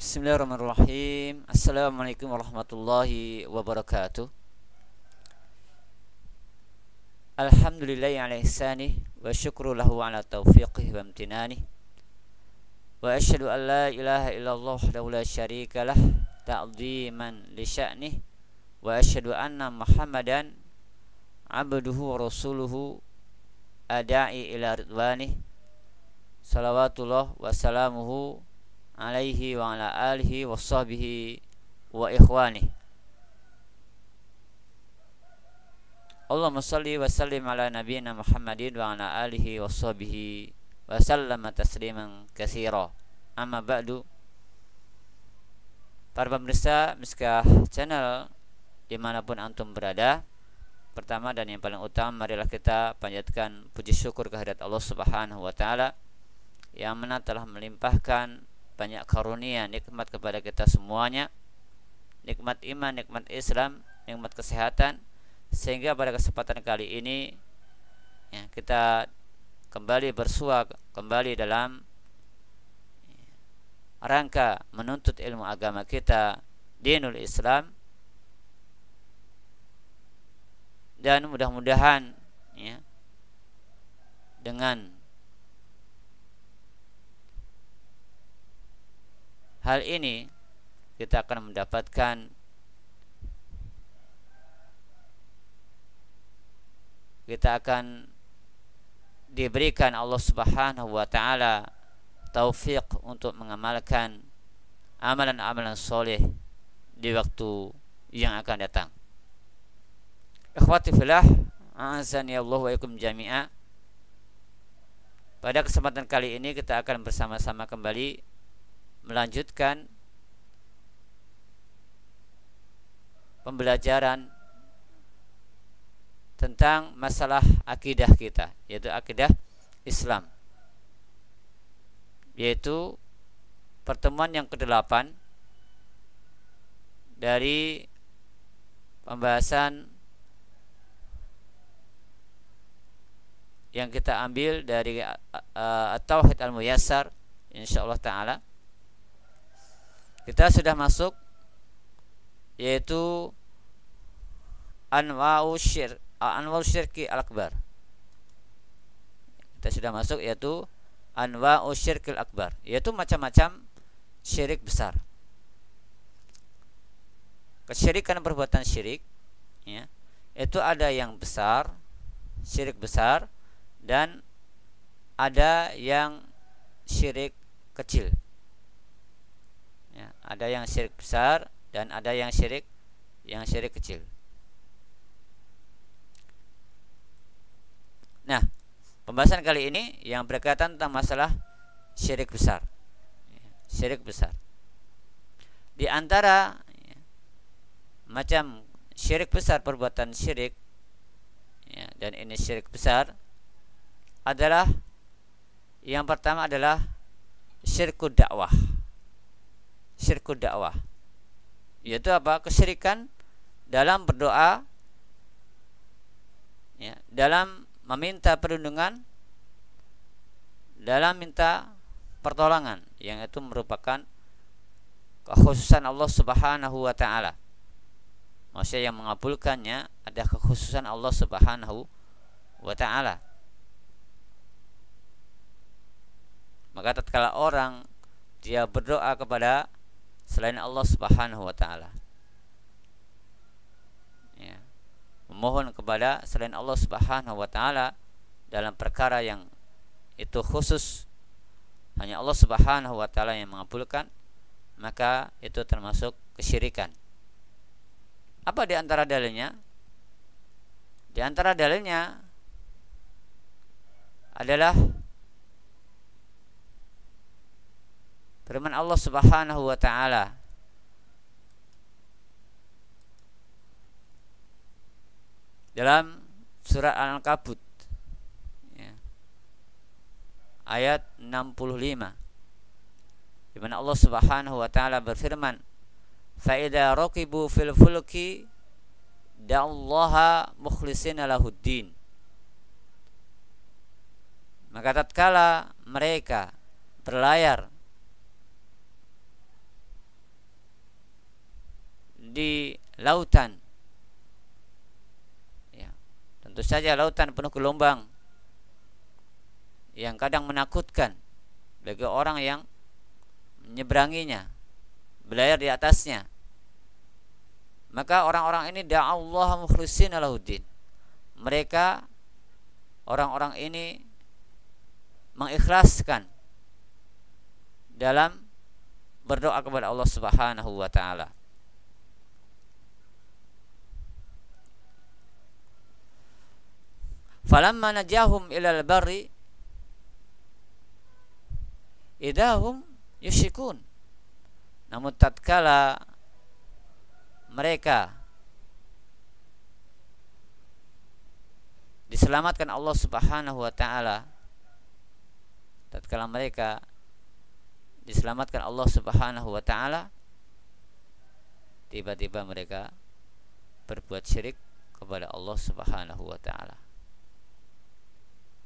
Bismillahirrahmanirrahim. Assalamualaikum warahmatullahi wabarakatuh. Alhamdulillahi ala ihsanih wa syukru lahu ala taufiqih wa amtinanih. Wa asyhadu an la ilaha illallah wahdahu la syarika lah ta'dhiman li sya'nih wa asyhadu anna Muhammadan abduhu wa rasuluhu ada'i ila ridwanih. Salawatullah wa salamuhu alaihi wa ala alihi wa sahbihi wa ikhwani. Allahumma salli wa sallim ala nabiyyina Muhammadin wa ala alihi wa sahbihi wa sallama tasliman katsira. Amma ba'du. Para pemirsa Miskah Channel dimanapun antum berada, pertama dan yang paling utama, marilah kita panjatkan puji syukur kehadirat Allah Subhanahu wa taala yang mana telah melimpahkan banyak karunia nikmat kepada kita semuanya, nikmat iman, nikmat Islam, nikmat kesehatan, sehingga pada kesempatan kali ini kita kembali bersua kembali dalam rangka menuntut ilmu agama kita, dinul Islam, dan mudah-mudahan dengan hal ini kita akan mendapatkan diberikan Allah Subhanahu wa taala taufik untuk mengamalkan amalan-amalan soleh di waktu yang akan datang. Ikhwati fillah, a'azani Allah wa ikum jami'a. Pada kesempatan kali ini kita akan bersama-sama kembali melanjutkan pembelajaran tentang masalah akidah kita, yaitu akidah Islam, yaitu pertemuan yang ke-8 dari pembahasan yang kita ambil dari At-Tauhid Al-Muyassar. Insyaallah ta'ala kita sudah masuk yaitu anwa'u syirki al-akbar. Kita sudah masuk yaitu anwa'u syirki al-akbar, yaitu macam-macam syirik besar. Kesyirikan perbuatan syirik itu ada yang besar, syirik besar, dan ada yang syirik kecil. Ada yang syirik besar dan ada yang syirik kecil. Nah, pembahasan kali ini yang berkaitan tentang masalah syirik besar. Syirik besar. Di antara macam syirik besar, perbuatan syirik, dan ini syirik besar adalah yang pertama adalah syirkud dakwah. Syirkud dakwah yaitu apa? Kesyirikan dalam berdoa, dalam meminta perlindungan, dalam minta pertolongan, yang itu merupakan kekhususan Allah Subhanahu wa taala. Maksudnya yang mengabulkannya ada kekhususan Allah Subhanahu wa taala. Maka tatkala orang dia berdoa kepada selain Allah Subhanahu wa taala, memohon kepada selain Allah Subhanahu wa taala dalam perkara yang itu khusus hanya Allah Subhanahu wa taala yang mengabulkan, maka itu termasuk kesyirikan. Apa di antara dalilnya? Di antara dalilnya adalah firman Allah Subhanahu wa taala dalam surah Al-Ankabut ayat 65, di mana Allah Subhanahu wa taala berfirman, "Fa idza raqibu fil fulki da'allaha mukhlishina lahuddin." Maka tatkala mereka berlayar di lautan. Ya, tentu saja lautan penuh gelombang yang kadang menakutkan bagi orang yang menyeberanginya, berlayar di atasnya. Maka orang-orang ini da'allahu mukhlishina lahuddin. Mereka, orang-orang ini mengikhlaskan dalam berdoa kepada Allah Subhanahu wa taala. Falamma najahum ilal barri idahum yusyrikun. Namun tatkala mereka diselamatkan Allah Subhanahu wa taala, tatkala mereka diselamatkan Allah Subhanahu wa taala, tiba-tiba mereka berbuat syirik kepada Allah Subhanahu wa taala.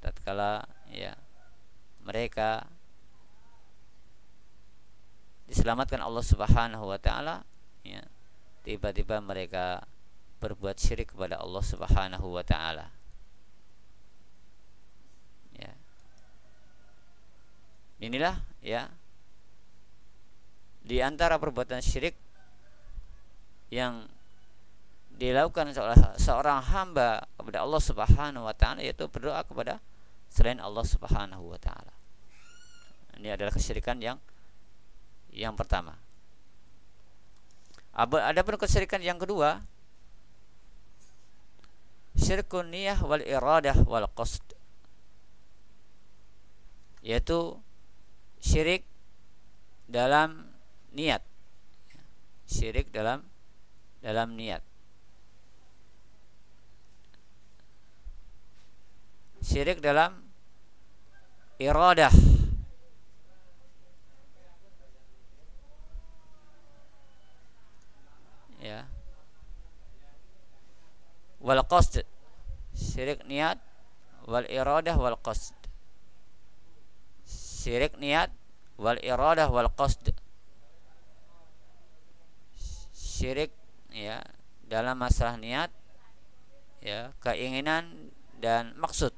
Tatkala mereka diselamatkan Allah Subhanahu wa taala, tiba-tiba mereka berbuat syirik kepada Allah Subhanahu wa taala. Inilah di antara perbuatan syirik yang dilakukan oleh seorang hamba kepada Allah Subhanahu wa taala, yaitu berdoa kepada selain Allah Subhanahu wa taala. Ini adalah kesyirikan yang pertama. Adapun kesyirikan yang kedua, syirkun niyah wal iradah wal qasd, yaitu syirik dalam niat. Syirik dalam niat. Syirik dalam iradah. Wal qasd. Syirik niat wal iradah wal qasd. Syirik niat wal iradah wal qasd. Syirik dalam masalah niat, keinginan dan maksud.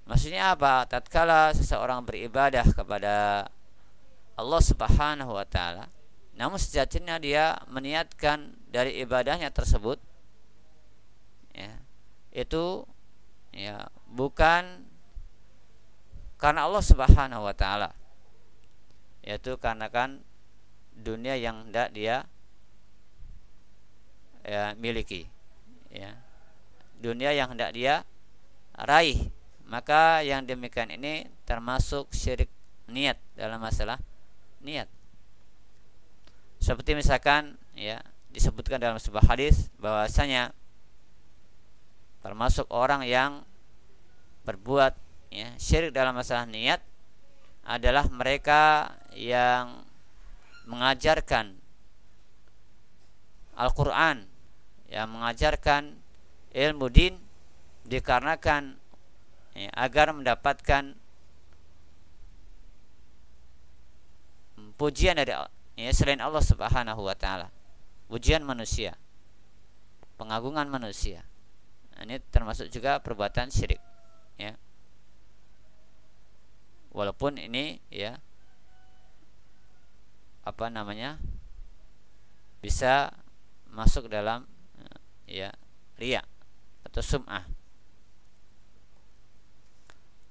Maksudnya apa? Tatkala seseorang beribadah kepada Allah Subhanahu wa taala, namun sejatinya dia meniatkan dari ibadahnya tersebut itu bukan karena Allah Subhanahu wa taala, yaitu karena kan dunia yang hendak dia miliki, dunia yang hendak dia raih. Maka yang demikian ini termasuk syirik niat dalam masalah niat. Seperti misalkan disebutkan dalam sebuah hadis bahwasanya termasuk orang yang berbuat syirik dalam masalah niat adalah mereka yang mengajarkan Al-Quran, yang mengajarkan ilmu din dikarenakan agar mendapatkan pujian dari selain Allah Subhanahu wa taala, pujian manusia, pengagungan manusia. Ini termasuk juga perbuatan syirik, walaupun ini bisa masuk dalam riya atau sum'ah.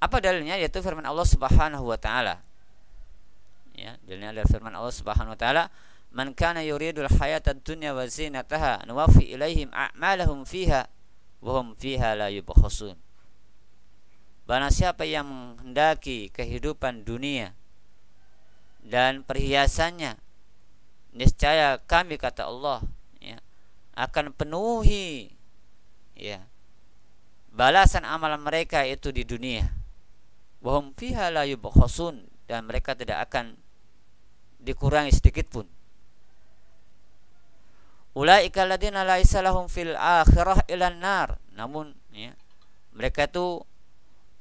Apa dalilnya? Yaitu firman Allah Subhanahu wa taala. Dalilnya adalah firman Allah Subhanahu wa taala, "Man kana yuridul hayatad dunya wa zinataha nuwaffi ilaihim a'malahum fiha wa hum fiha la yubkhasun." Barang siapa yang menghendaki kehidupan dunia dan perhiasannya, niscaya kami, kata Allah, akan penuhi balasan amalan mereka itu di dunia. Wa hum fiha la yubkhasun, dan mereka tidak akan dikurangi sedikit pun. Ulaika alladziina laisa lahum fil akhirah ilan nar. Namun mereka itu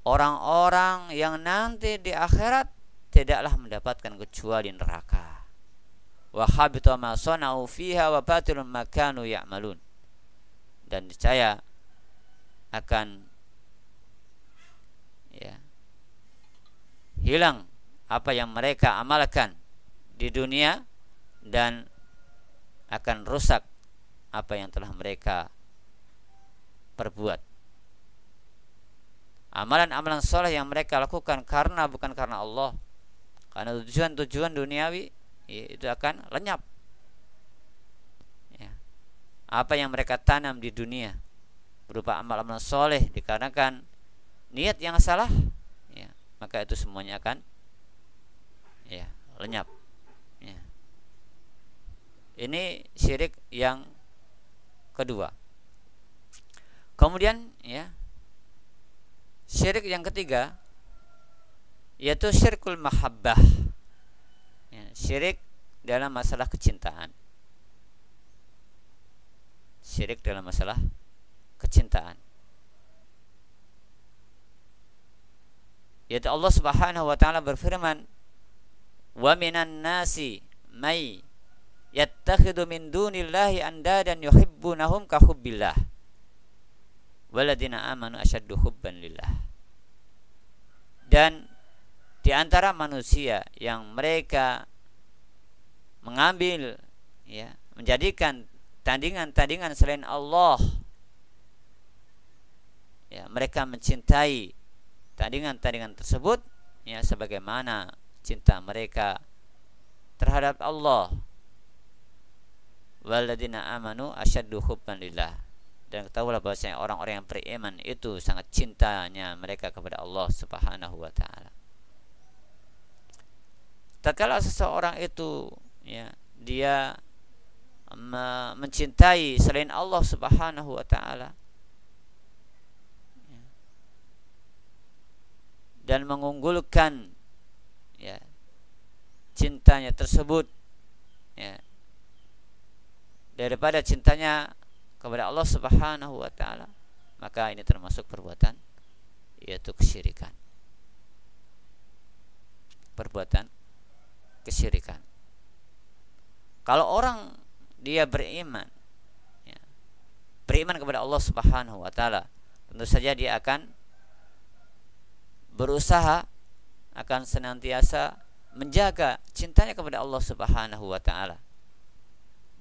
orang-orang yang nanti di akhirat tidaklah mendapatkan kecuali neraka. wa habita ma sana'u fiha wa batilun ma kanu ya'malun. Dan niscaya akan hilang apa yang mereka amalkan di dunia, dan akan rusak apa yang telah mereka perbuat. Amalan-amalan soleh yang mereka lakukan bukan karena Allah, karena tujuan-tujuan duniawi, itu akan lenyap. Apa yang mereka tanam di dunia berupa amal-amal soleh, dikarenakan niat yang salah, maka itu semuanya akan lenyap. Ini syirik yang kedua. Kemudian syirik yang ketiga yaitu syirkul mahabbah. Syirik dalam masalah kecintaan. Syirik dalam masalah kecintaan. Yaitu Allah Subhanahu wa taala berfirman, "Wa minan nasi may yattakhidhu min dunillahi andadan yuhibbunahum ka hubbillah. Waladina amanu asyaddu hubban lillah." Dan di antara manusia yang mereka mengambil menjadikan tandingan-tandingan selain Allah, mereka mencintai tandingan-tandingan tersebut sebagaimana cinta mereka terhadap Allah. Waladina amanu asyaddu hubban lillah. Dan ketahuilah bahwasanya orang-orang yang beriman itu sangat cintanya mereka kepada Allah Subhanahu wa taala. Tatkala seseorang itu dia mencintai selain Allah Subhanahu wa taala dan mengunggulkan cintanya tersebut daripada cintanya kepada Allah Subhanahu wa taala, maka ini termasuk perbuatan yaitu kesyirikan. Perbuatan kesyirikan. Kalau orang dia beriman kepada Allah Subhanahu wa taala, tentu saja dia akan berusaha, akan senantiasa menjaga cintanya kepada Allah Subhanahu wa taala.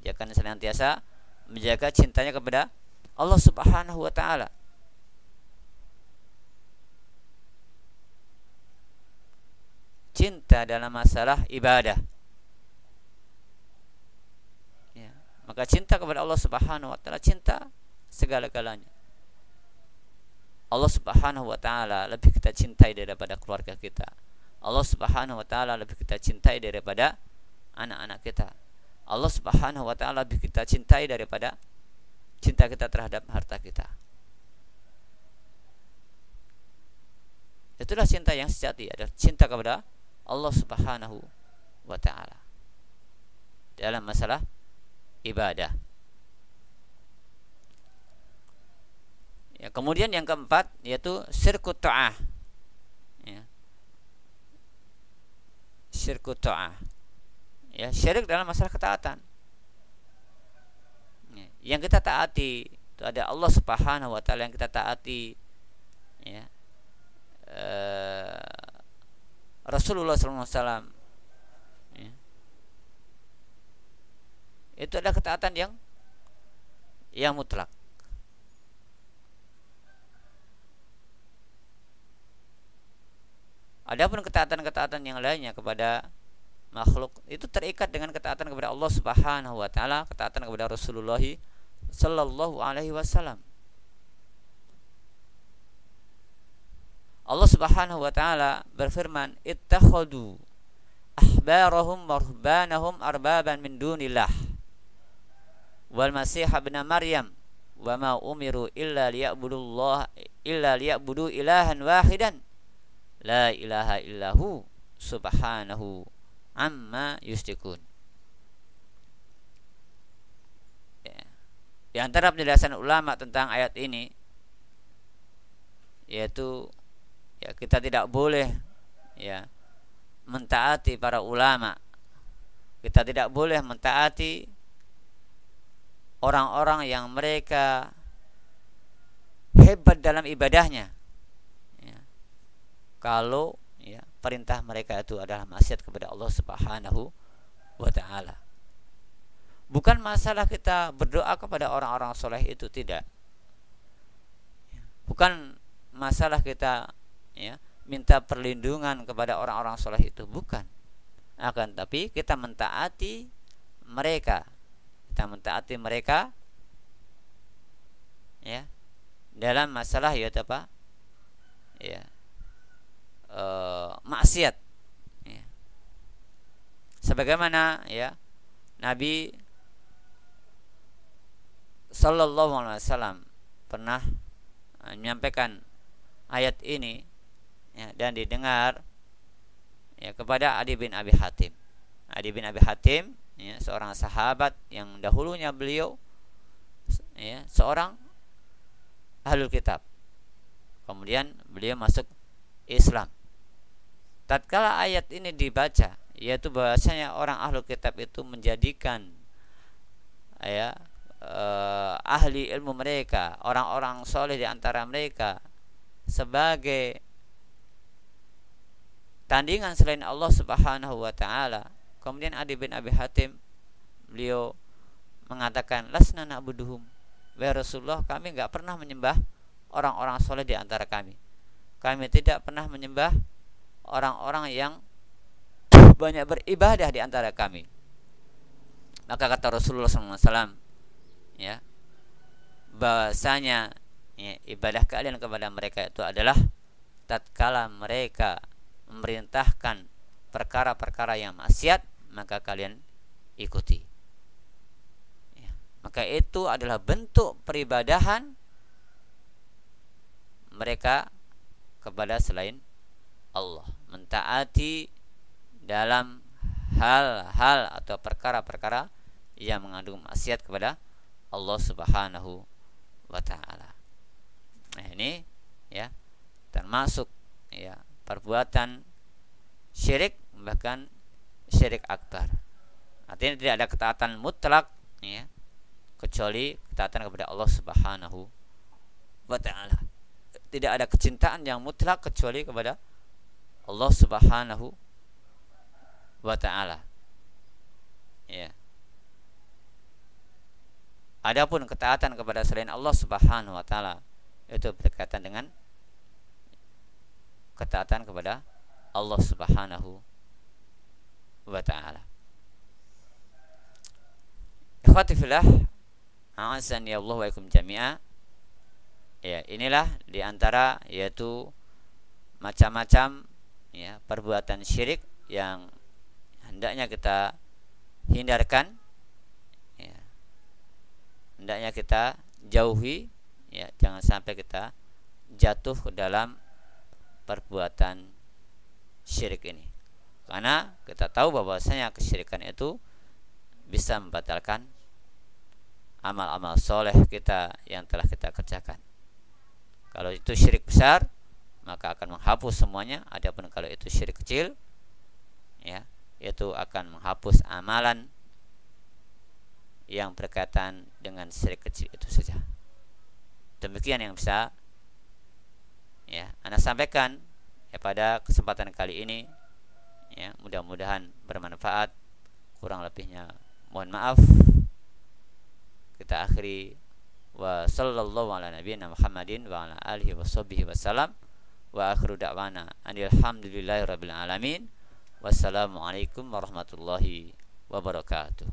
Dia akan senantiasa menjaga cintanya kepada Allah Subhanahu wa taala. Cinta dalam masalah ibadah. Maka cinta kepada Allah Subhanahu wa taala cinta segala-galanya. Allah Subhanahu wa taala lebih kita cintai daripada keluarga kita. Allah Subhanahu wa taala lebih kita cintai daripada anak-anak kita. Allah Subhanahu wa taala lebih kita cintai daripada cinta kita terhadap harta kita. Itulah cinta yang sejati, adalah cinta kepada Allah Subhanahu wa taala dalam masalah ibadah. Kemudian yang keempat yaitu syirkut ta'ah. Syirkut ta'ah. Syirik dalam masalah ketaatan. Yang kita taati itu ada Allah Subhanahu wa taala yang kita taati, Rasulullah SAW. Itu adalah ketaatan yang mutlak. Adapun ketaatan-ketaatan yang lainnya kepada makhluk itu terikat dengan ketaatan kepada Allah Subhanahu wa taala, ketaatan kepada Rasulullah sallallahu alaihi wasallam. Allah Subhanahu wa taala berfirman, "Ittakhadu ahbarahum wa ruhbanahum arbaban min dunillah wal masih ibn Maryam wa ma umiru illa liya'budu ilahan wahidan la ilaha illahu subhanahu amma yusyrikun." Di antara penjelasan ulama tentang ayat ini yaitu kita tidak boleh mentaati para ulama Kita tidak boleh mentaati orang-orang yang mereka hebat dalam ibadahnya, ya, kalau ya, perintah mereka itu adalah maksiat kepada Allah Subhanahu wa ta'ala. Bukan masalah kita berdoa kepada orang-orang soleh itu, tidak. Bukan masalah kita ya, minta perlindungan kepada orang-orang soleh itu, bukan. Akan tapi kita mentaati mereka, ya, dalam masalah ya apa, ya, maksiat, ya. Sebagaimana ya Nabi Sallallahu Alaihi Wasallam pernah menyampaikan ayat ini, ya, dan didengar ya kepada Adi bin Abi Hatim. Adi bin Abi Hatim, ya, seorang sahabat yang dahulunya beliau ya, seorang ahlul kitab. Kemudian beliau masuk Islam. Tatkala ayat ini dibaca, yaitu bahwasanya orang ahlul kitab itu menjadikan ya ahli ilmu mereka, orang-orang soleh di antara mereka sebagai tandingan selain Allah Subhanahu wa ta'ala. Kemudian Adi bin Abi Hatim beliau mengatakan, lasna na'buduhum, wahai Rasulullah, kami enggak pernah menyembah orang-orang soleh di antara kami. Kami tidak pernah menyembah orang-orang yang banyak beribadah di antara kami. Maka kata Rasulullah SAW, ya, bahasanya ya, ibadah kalian kepada mereka itu adalah tatkala mereka memerintahkan perkara-perkara yang maksiat, maka kalian ikuti, ya. Maka itu adalah bentuk peribadahan mereka kepada selain Allah, mentaati dalam hal-hal atau perkara-perkara yang mengandung maksiat kepada Allah Subhanahu wa ta'ala. Nah, ini ya termasuk ya perbuatan syirik, bahkan syirik akbar. Artinya tidak ada ketaatan mutlak ya, kecuali ketaatan kepada Allah Subhanahu wa ta'ala. Tidak ada kecintaan yang mutlak kecuali kepada Allah Subhanahu wa ta'ala, ya. Adapun ketaatan kepada selain Allah Subhanahu wa ta'ala itu berkaitan dengan ketaatan kepada Allah Subhanahu wa ta'ala. Ikhwati fillah, a'azzani Allah wa ikum jami'a. Ya, inilah diantara yaitu macam-macam ya perbuatan syirik yang hendaknya kita hindarkan, ya, hendaknya kita jauhi, ya, jangan sampai kita jatuh ke dalam perbuatan syirik ini. Karena kita tahu bahwasanya kesyirikan itu bisa membatalkan amal-amal soleh kita yang telah kita kerjakan. Kalau itu syirik besar, maka akan menghapus semuanya. Adapun kalau itu syirik kecil, ya, itu akan menghapus amalan yang berkaitan dengan syirik kecil itu saja. Demikian yang bisa ya Anda sampaikan ya pada kesempatan kali ini. Ya, mudah-mudahan bermanfaat. Kurang lebihnya mohon maaf. Kita akhiri wa sallallahu ala nabiyina Muhammadin wa ala alihi washabbihi wasallam wa akhiru da'wana alhamdulillahi rabbil alamin. Wassalamualaikum warahmatullahi wabarakatuh.